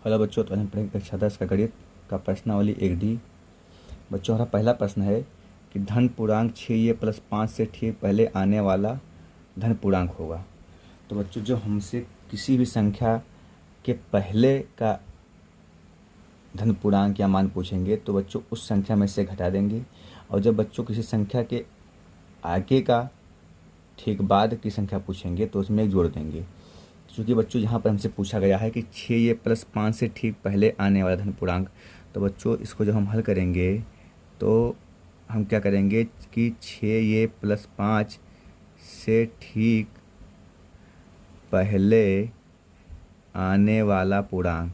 Hello बच्चों, तो हम पढ़ेंगे कक्षा 10 का गणित का प्रश्नावली 1D। बच्चों, हमारा पहला प्रश्न है कि धन पूर्णांक 6a + 5 से ठीक पहले आने वाला धन पूर्णांक होगा। तो बच्चों, जो हमसे किसी भी संख्या के पहले का धन पूर्णांक या मान पूछेंगे तो बच्चों उस संख्या में से घटा देंगे, और जब बच्चों किसी संख्या के आगे का ठीक बाद की संख्या पूछेंगे तो उसमें एक जोड़ देंगे। क्योंकि बच्चों यहाँ पर हमसे पूछा गया है कि 6a + 5 से ठीक पहले आने वाला धन पूर्णांक, तो बच्चों इसको जब हम हल करेंगे तो हम क्या करेंगे कि 6a + 5 से ठीक पहले आने वाला पूर्णांक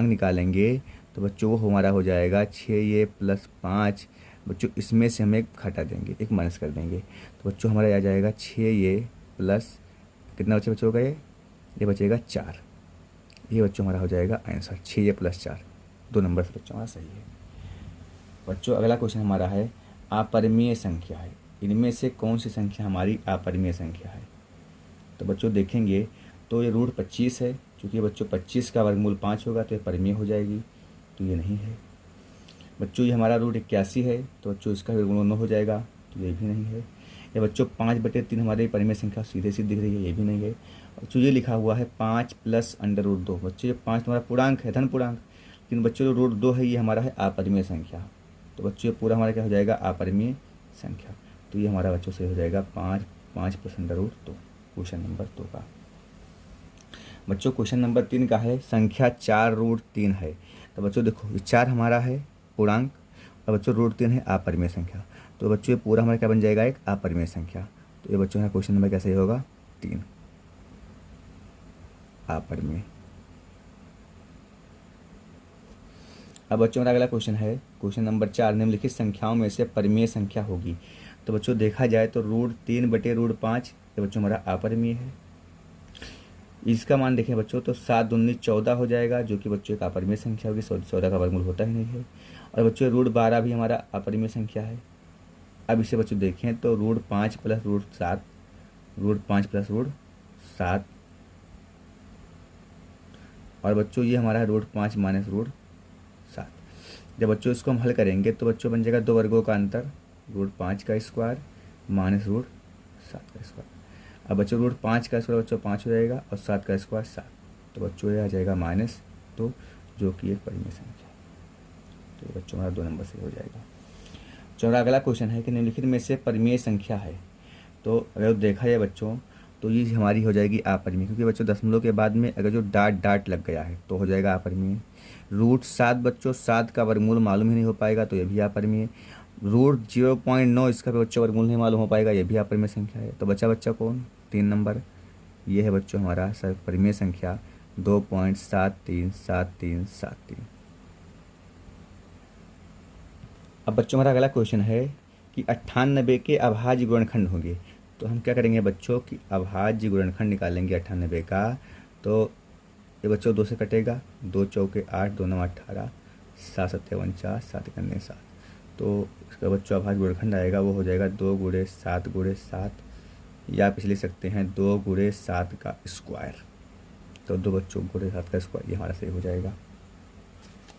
निकालेंगे। तो बच्चों वो हमारा हो जाएगा 6a + 5। बच्चों इसमें से हम एक घटा देंगे, एक माइनस कर देंगे, तो बच्चों हमारा आ जाएगा 6a प्लस कितना बच्चों का ये बचेगा 4। ये बच्चों हमारा हो जाएगा आंसर 6a + 4। 2 नंबर से बच्चों हमारा सही है। बच्चों अगला क्वेश्चन हमारा है अपरिमेय संख्या है, इनमें से कौन सी संख्या हमारी अपरिमेय संख्या है। तो बच्चों देखेंगे तो ये √25 है, क्योंकि बच्चों 25 का वर्गमूल 5 होगा तो ये परिमेय हो जाएगी, तो ये नहीं है। बच्चों ये हमारा √81 है, तो बच्चों इसका वर्गमूल 9 हो जाएगा, तो ये भी नहीं है। ये बच्चों 5/3 हमारी परिमेय संख्या सीधे सीधे दिख रही है, ये भी नहीं है। बच्चों ये लिखा हुआ है 5 + √2। बच्चों ये 5 हमारा पूर्णांक है, धन पूर्णांक, लेकिन बच्चों जो √2 है ये हमारा है अपरिमेय संख्या। तो बच्चों ये पूरा हमारा क्या हो जाएगा अपरिमेय संख्या, तो ये हमारा बच्चों से हो जाएगा 5 + √2। क्वेश्चन नंबर 2 का। बच्चों क्वेश्चन नंबर 3 का है संख्या 4√3 है। तो बच्चों देखो ये 4 हमारा है पूर्णांक, और बच्चों √3 है अपरिमेय संख्या। तो बच्चों ये पूरा हमारा क्या बन जाएगा, एक अपरिमेय संख्या। तो ये बच्चों हमारा क्वेश्चन नंबर कैसे होगा 3 अपरिमेय। अब बच्चों हमारा अगला क्वेश्चन है क्वेश्चन नंबर 4, निम्नलिखित संख्याओं में से परिमेय संख्या होगी। तो बच्चों देखा जाए तो √3/√5 ये बच्चों हमारा अपरिमेय है। इसका मान देखें बच्चों तो 7 दूनी 14 हो जाएगा, जो कि बच्चों एक अपरिमेय संख्या होगी। 14 का वर्गमूल होता ही नहीं है। और बच्चों √12 भी हमारा अपरिमेय संख्या है। अब इसे बच्चों देखें तो √5 + √7, √5 + √7, और बच्चों ये हमारा है √5 - √7। जब बच्चों इसको हम हल करेंगे तो बच्चों बन जाएगा 2 वर्गों का अंतर, √5 का स्क्वायर - √7 का स्क्वायर। अब बच्चों √5 का स्क्वायर बच्चों 5 हो जाएगा, और 7 का स्क्वायर 7, तो बच्चों ये आ जाएगा -2, जो कि एक परिमेय संख्या है। तो ये बच्चों हमारा 2 नंबर से हो जाएगा। चौथा अगला क्वेश्चन है कि निम्नलिखित में से परिमेय संख्या है। तो अगर देखा जाए बच्चों तो ये हमारी हो जाएगी अपरिमेय, क्योंकि बच्चों दशमलव के बाद में अगर जो डाट लग गया है तो हो जाएगा अपरिमेय। √7 बच्चों 7 का वर्गमूल मालूम ही नहीं हो पाएगा, तो ये भी अपरिमेय। √0.9 इसका भी बच्चों वर्गमूल नहीं मालूम हो पाएगा, ये भी अपरिमेय संख्या है। तो बच्चा कौन 3 नंबर, ये है बच्चों हमारा परिमेय संख्या 2.737373। अब बच्चों हमारा अगला क्वेश्चन है कि 98 के अभाज्य गुणनखंड होंगे। तो हम क्या करेंगे बच्चों कि अभाज्य गुणनखंड निकालेंगे 98 का। तो ये बच्चों 2 से कटेगा, 2 चौके 8, 2 9 18, 7 7 49, 7 1 7। तो इसका बच्चों अभाज्य गुणनखंड आएगा, वो हो जाएगा 2 × 7 × 7, या आप इसे लिख सकते हैं 2 × 7 का स्क्वायर। तो 2 बच्चों × 7 का स्क्वायर, ये हमारा सही हो जाएगा।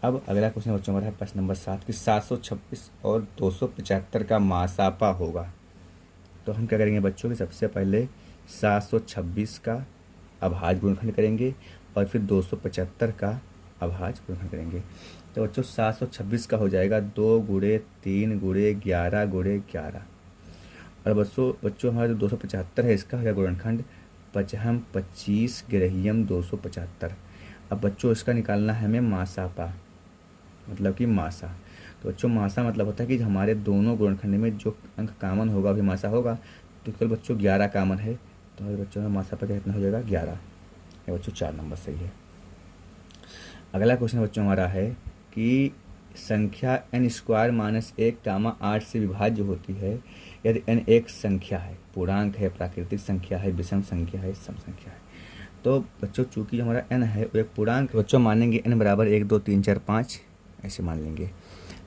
अब अगला क्वेश्चन बच्चों हमारा है प्रश्न नंबर 7 कि 726 और 275 का मासापा होगा। तो हम क्या करेंगे बच्चों कि सबसे पहले 726 का अभाज्य गुणनखंड करेंगे, और फिर 275 का अभाज्य गुणनखंड करेंगे। तो बच्चों 726 का हो जाएगा 2 × 3 × 11 × 11, और बच्चों हमारा जो 275 है इसका है गुणनखंड 25 ग्रहियम 275। अब बच्चों इसका निकालना है हमें मासापा, मतलब कि मासा। तो बच्चों मासा मतलब होता है कि हमारे दोनों गुणनखंड में जो अंक कॉमन होगा वही मासा होगा। तो कल बच्चों 11 कॉमन है, तो हमारे बच्चों में मासापा कितना हो जाएगा 11। ये बच्चों 4 नंबर सही है। अगला क्वेश्चन बच्चों हमारा है कि संख्या n² - 1, 8 से विभाज्य होती है यदि n एक संख्या है, पूर्णांक है, प्राकृतिक संख्या है, विषम संख्या है, सम संख्या है। तो बच्चों चूंकि हमारा n है वो एक पूर्णांक, बच्चों मानेंगे n = 1 2 3 4 5 ऐसे मान लेंगे।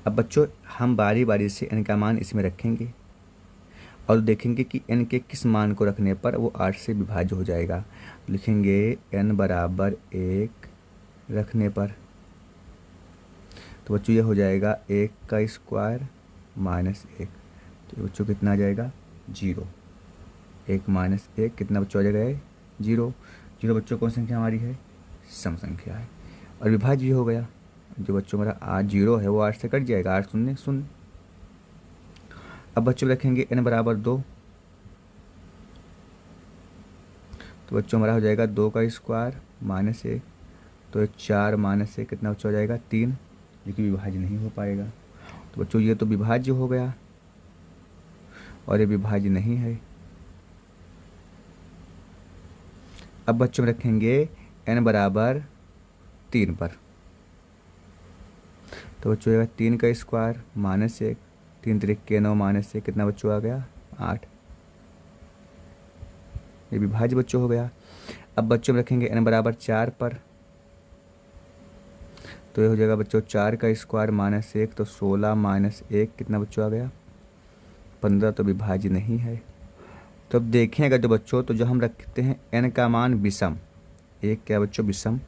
अब बच्चों हम बारी बारी से n का मान इसमें रखेंगे, और देखेंगे कि n के किस मान को रखने पर वो 8 से विभाज्य हो जाएगा। लिखेंगे n बराबर 1 रखने पर, तो बच्चों ये हो जाएगा 1 का स्क्वायर माइनस 1, तो ये बच्चों कितना आ जाएगा 0। 1 माइनस 1 कितना बच्चों आ जाएगा 0। 0 बच्चों कौन संख्या हमारी है, सम संख्या है। और विभाज्य हो गया, जो बच्चों हमारा 8 0 है वो 8 से कट जाएगा, 8 शून्य शून्य। अब बच्चों रखेंगे n बराबर 2, तो बच्चों हमारा हो जाएगा 2 का स्क्वायर माइनस 1, तो 4 माइनस 1 कितना बच्चों हो जाएगा 3, लेकिन विभाज्य नहीं हो पाएगा। तो बच्चों ये तो विभाज्य हो गया और ये विभाज्य नहीं है। अब बच्चों रखेंगे n बराबर 3 पर, तो बच्चों हो जाएगा 3 का स्क्वायर माइनस 1, 3 3 9 माइनस 1 कितना बच्चों आ गया 8, ये विभाज्य बच्चों हो गया। अब बच्चों में रखेंगे n बराबर 4 पर, तो ये हो जाएगा बच्चों 4 का स्क्वायर माइनस 1, तो 16 माइनस 1 कितना बच्चों आ गया 15, तो विभाज्य नहीं है। तो अब देखेंगे जो बच्चों, तो जो हम रखते हैं n का मान विषम, एक क्या बच्चों विषम,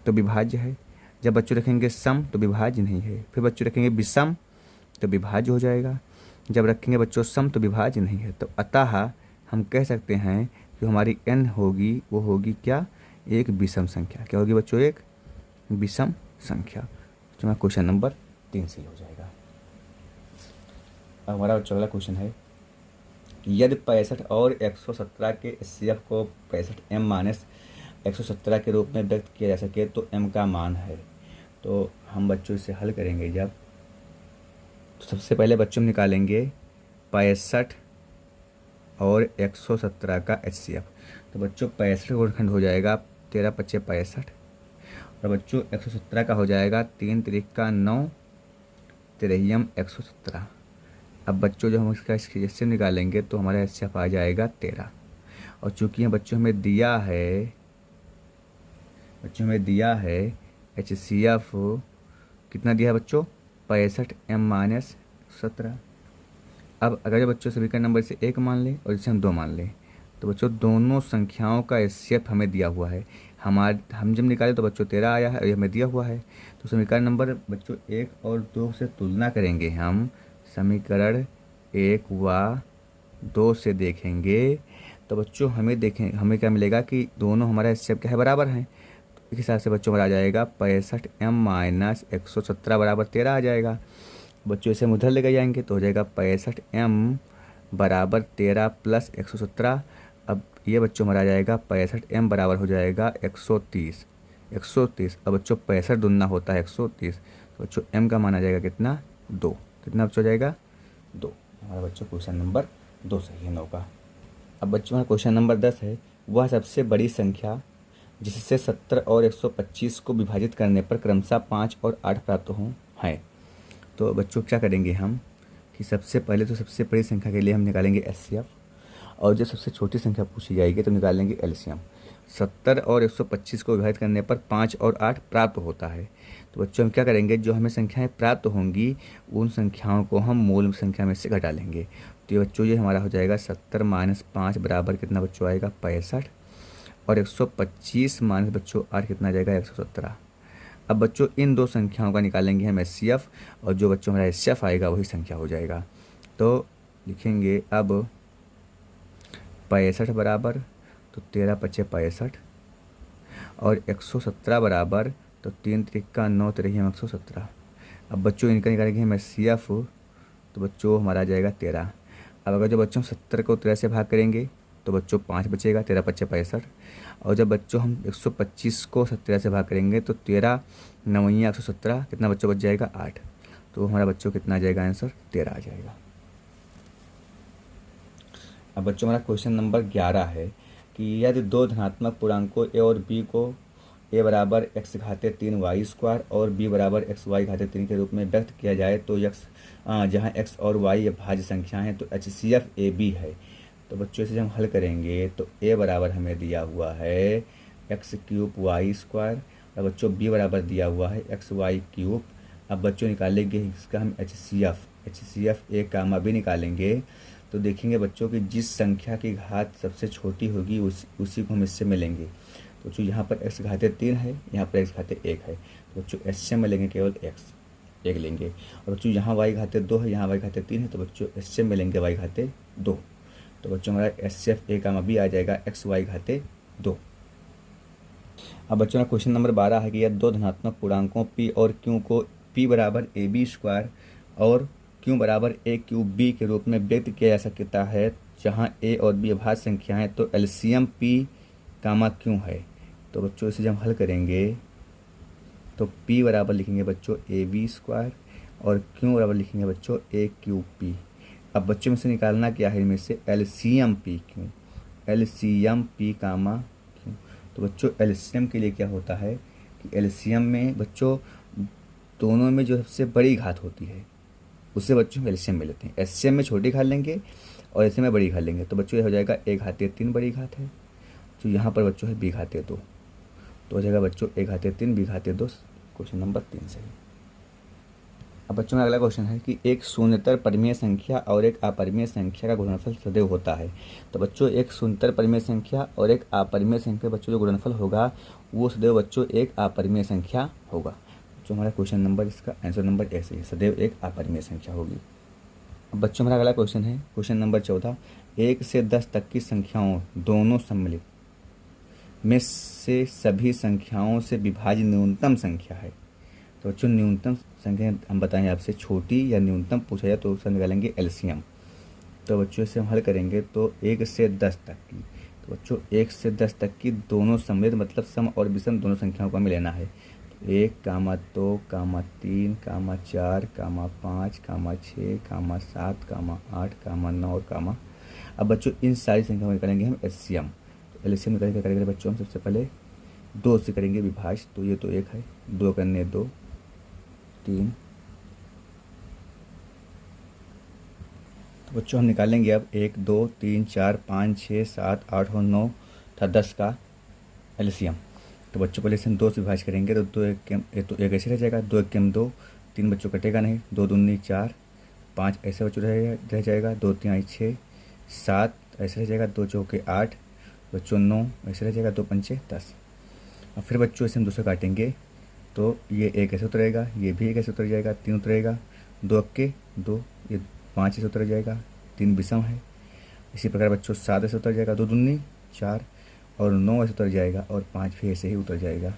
तो विभाज्य है। जब बच्चों रखेंगे सम तो विभाज्य नहीं है, फिर बच्चों रखेंगे विषम तो विभाज्य हो जाएगा, जब रखेंगे बच्चों सम तो विभाज्य नहीं है। तो अतः हम कह सकते हैं जो हमारी n होगी वो होगी क्या, एक विषम संख्या। क्या होगी बच्चों, एक विषम संख्या। तो हमारा क्वेश्चन नंबर 3 सही हो जाएगा। अब हमारा बच्चों अगला क्वेश्चन है कि यदि 65 और 117 के HCF को 65m माइनस 117 के रूप में व्यक्त किया जा सके तो m का मान है। तो हम बच्चों इसे हल करेंगे जब, तो सबसे पहले बच्चों में निकालेंगे 65 और 117 का HCF। तो बच्चों 65 का गुणनखंड हो जाएगा 13 पच्चे 65, और बच्चों 117 का हो जाएगा 3 3 9 3 117। अब बच्चों जब हम इसका HCF निकालेंगे तो हमारा HCF आ जाएगा 13, और चूँकि बच्चों हमें दिया है HCF कितना दिया है बच्चों 65m माइनस 17। अब अगर बच्चों समीकरण नंबर से 1 मान लें और इसे हम 2 मान लें, तो बच्चों दोनों संख्याओं का HCF हमें दिया हुआ है। हम जब निकाले तो बच्चों 13 आया है और ये हमें दिया हुआ है। तो समीकरण नंबर बच्चों 1 और 2 से तुलना करेंगे हम, समीकरण 1 व 2 से देखेंगे तो बच्चों हमें क्या मिलेगा कि दोनों हमारा HCF क्या है, बराबर हैं। तो इस हिसाब से बच्चों हमारा आ जाएगा 65m माइनस 117 बराबर 13 आ जाएगा। बच्चों इसे हम उधर लेके जाएंगे तो हो जाएगा 65m बराबर 13 प्लस 117। अब ये बच्चों हमारा आ जाएगा 65m बराबर हो जाएगा 130। अब बच्चों 65 दुना होता है 130, तो बच्चों m का मान आ जाएगा कितना 2। कितना बच्चों हो जाएगा 2। हमारा बच्चों क्वेश्चन नंबर 2 सही है 9 का। अब बच्चों हमारा क्वेश्चन नंबर 10 है, वह सबसे बड़ी संख्या जिससे 70 और 125 को विभाजित करने पर क्रमशः 5 और 8 प्राप्त हों है। तो बच्चों क्या करेंगे हम कि सबसे पहले तो सबसे बड़ी संख्या के लिए हम निकालेंगे HCF, और जब सबसे छोटी संख्या पूछी जाएगी तो निकालेंगे LCM। 70 और 125 को विभाजित करने पर 5 और 8 प्राप्त होता है। तो बच्चों हम क्या करेंगे, जो हमें संख्याएं प्राप्त होंगी उन संख्याओं को हम मूल संख्या में से घटा लेंगे। तो ये बच्चों ये हमारा हो जाएगा 70 माइनस 5 बराबर कितना बच्चों आएगा 65, और 125 माइनस बच्चों 8 कितना आ जाएगा 117। अब बच्चों इन दो संख्याओं का निकालेंगे हम HCF, और जो बच्चों हमारा HCF आएगा वही संख्या हो जाएगा। तो लिखेंगे अब 65 बराबर, तो 13 पच्चे 65, और 117 बराबर, तो 3 3 9 3 117। अब बच्चों इनका निकालेंगे हम HCF, तो बच्चों हमारा आ जाएगा 13। अब अगर जो बच्चों 70 को 13 से भाग करेंगे तो बच्चों 5 बचेगा, 13 पच्चे 65, और जब बच्चों हम 125 को 17 से भाग करेंगे तो 13 9 117, कितना बच्चों बच जाएगा 8। तो हमारा बच्चों कितना आ जाएगा आंसर 13 आ जाएगा। अब बच्चों हमारा क्वेश्चन नंबर 11 है कि यदि दो धनात्मक पूर्णांकों a और b को a बराबर x घाते 3 y स्क्वायर और b बराबर x y घाते 3 के रूप में व्यक्त किया जाए तो जहाँ x और y ये भाज्य संख्या हैं तो HCF AB है। तो बच्चों इसे जब हम हल करेंगे तो a बराबर हमें दिया हुआ है x³ y स्क्वायर, और बच्चों b बराबर दिया हुआ है xy³। अब बच्चों निकालेंगे इसका हम HCF a, b निकालेंगे तो देखेंगे बच्चों कि जिस संख्या की घात सबसे छोटी होगी उसी को हम इससे मिलेंगे। तो बच्चों यहाँ पर x घाते 3 है, यहाँ पर x घाते 1 है, तो बच्चों एस से मिलेंगे केवल x 1 लेंगे। और बच्चों यहाँ y घाते 2 है, यहाँ y घाते 3 है, तो बच्चों एस से मिलेंगे y घाते 2। तो बच्चों हमारा HCF A का b आ जाएगा x y घाते 2। अब बच्चों का क्वेश्चन नंबर 12 है कि यह दो धनात्मक पूर्णांकों p और q को p बराबर AB² और q बराबर AQB के रूप में व्यक्त किया जा सकता है, जहां a और b अभाज्य संख्याएं, तो एलसीएम p कामा q है। तो बच्चों इसे जब हम हल करेंगे तो p बराबर लिखेंगे बच्चों AB² और q बराबर लिखेंगे बच्चों AQP। अब बच्चों में से निकालना क्या है, इनमें से एलसीएम p कामा q। तो बच्चों एलसीएम के लिए क्या होता है कि एलसीएम में बच्चों दोनों में जो सबसे बड़ी घात होती है उससे बच्चों को एलसीएम में लेते हैं। एलसीएम में छोटी घात लेंगे और एलसीएम में बड़ी घात लेंगे, तो बच्चों ये हो जाएगा a घाते 3 बड़ी घात है, तो यहाँ पर बच्चों है b घाते 2, तो हो जाएगा बच्चों a घाते 3 b घाते 2। क्वेश्चन नंबर 3 सही। अब बच्चों का अगला क्वेश्चन है कि एक शून्यतर परिमेय संख्या और एक अपरिमेय संख्या का गुणनफल सदैव होता है। तो बच्चों एक शून्यतर परिमेय संख्या और एक अपरिमेय संख्या बच्चों जो गुणनफल होगा वो सदैव बच्चों एक अपरिमेय संख्या होगा। जो हमारा क्वेश्चन नंबर इसका आंसर नंबर ए सही है, सदैव एक अपरिमेय संख्या होगी। अब बच्चों हमारा अगला क्वेश्चन है क्वेश्चन नंबर 14, 1 से 10 तक की संख्याओं दोनों सम्मिलित में से सभी संख्याओं से विभाज्य न्यूनतम संख्या है। तो बच्चों न्यूनतम संख्या हम बताएं आपसे छोटी या न्यूनतम पूछा जाए तो उसका निकालेंगे एलसीएम। तो बच्चों इसे हम हल करेंगे तो 1 से 10 तक की, तो बच्चों 1 से 10 तक की दोनों सम्मिलित मतलब सम और विषम दोनों संख्याओं को हमें लेना है। 1, 2, 3, 4, 5, 6, 7, 8, 9 अब बच्चों इन सारी संख्याओं को निकालेंगे हम एलसीएम। तो एलसीएम निकाल करेंगे बच्चों हम सबसे पहले 2 से करेंगे विभाज्य, तो ये तो 1 है, 2 करने 2 3। तो बच्चों हम निकालेंगे अब 1, 2, 3, 4, 5, 6, 7, 8 और 9 तथा 10 का एलसीएम। तो बच्चों पहले से हम 2 से विभाज्य करेंगे तो 2 एक ऐसे रह जाएगा, 2 1 2, 3 बच्चों कटेगा नहीं, 2 दूनी 4, 5 ऐसे बच्चों रह जाएगा, 2 3 6, 7 ऐसे रह जाएगा, 2 चौके 8 बच्चों 9 ऐसे रह जाएगा, 2 पंचे 10। और फिर बच्चों इसे हम 2 से काटेंगे तो ये 1 ऐसे उतरेगा, ये भी 1 ऐसे उतर जाएगा, 3 उतरेगा, 2 अक्के 2, ये 5 ऐसे उतर जाएगा, 3 विषम है। इसी प्रकार बच्चों 7 ऐसे उतर जाएगा, 2 दूनी 4 और 9 ऐसे उतर जाएगा और 5 भी ऐसे ही उतर जाएगा।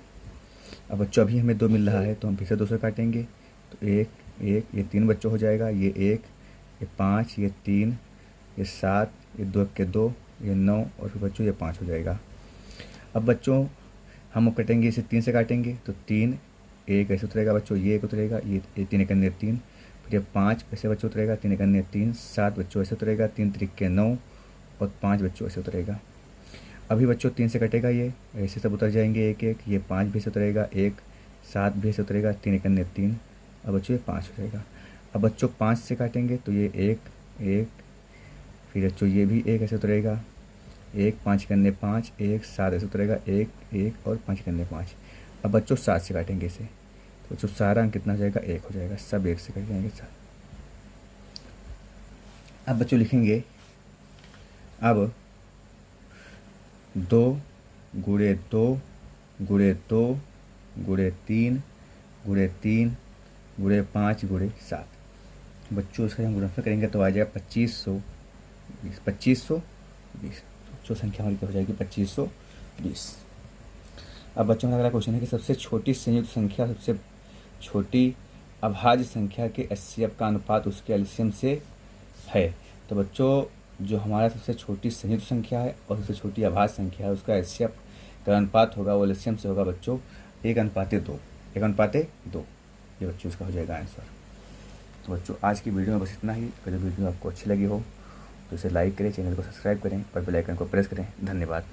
अब बच्चों अभी हमें 2 मिल रहा है तो हम फिर से 2 से काटेंगे तो 1 1 ये 3 बच्चों हो जाएगा, ये 1 ये 5 ये 3 ये 7 ये 2 अक्के 2 ये 9 और फिर बच्चों ये 5 हो जाएगा। अब बच्चों हम कटेंगे इसे 3 से काटेंगे तो 3 1 ऐसे उतरेगा बच्चों, ये 1 उतरेगा, ये 3 1 3, फिर ये 5 ऐसे बच्चों उतरेगा, 3 1 3, 7 बच्चों ऐसे उतरेगा, 3 3 9 और 5 बच्चों ऐसे उतरेगा। अभी बच्चों 3 से कटेगा, ये ऐसे सब उतर जाएंगे 1 1, ये 5 भी ऐसे उतरेगा, 1 7 भी ऐसे उतरेगा, 3 1 3, अब बच्चों ये 5 हो जाएगा। अब बच्चों 5 से काटेंगे तो ये 1 1, फिर बच्चों ये भी 1 ऐसे उतरेगा, 1 5 करने 5, 1 7 ऐसे उतरेगा, 1 1 और 5 करने 5। अब बच्चों 7 से काटेंगे इसे तो बच्चों सारा अंक कितना हो जाएगा, 1 हो जाएगा, सब 1 से कट जाएंगे 7। अब बच्चों लिखेंगे अब 2 गुणे 2 गुणे 2 गुणे 3 गुणे 3 गुणे 5 गुणे 7। बच्चों इसका हम गुणनफल करेंगे तो आ जाएगा 2520। जो संख्या हमारी हो जाएगी 2520। अब बच्चों का अगला क्वेश्चन है कि सबसे छोटी संयुक्त संख्या सबसे छोटी अभाज्य संख्या के HCF का अनुपात उसके एलसीएम से है। तो बच्चों जो हमारा सबसे छोटी संयुक्त संख्या है और सबसे छोटी अभाज्य संख्या है उसका HCF का अनुपात होगा वो एलसीएम से होगा बच्चों 1:2। 1:2 ये बच्चों इसका हो जाएगा आंसर। तो बच्चों आज की वीडियो में बस इतना ही। अगर वीडियो आपको अच्छी लगी हो तो इसे लाइक करें, चैनल को सब्सक्राइब करें और बेल आइकन को प्रेस करें। धन्यवाद।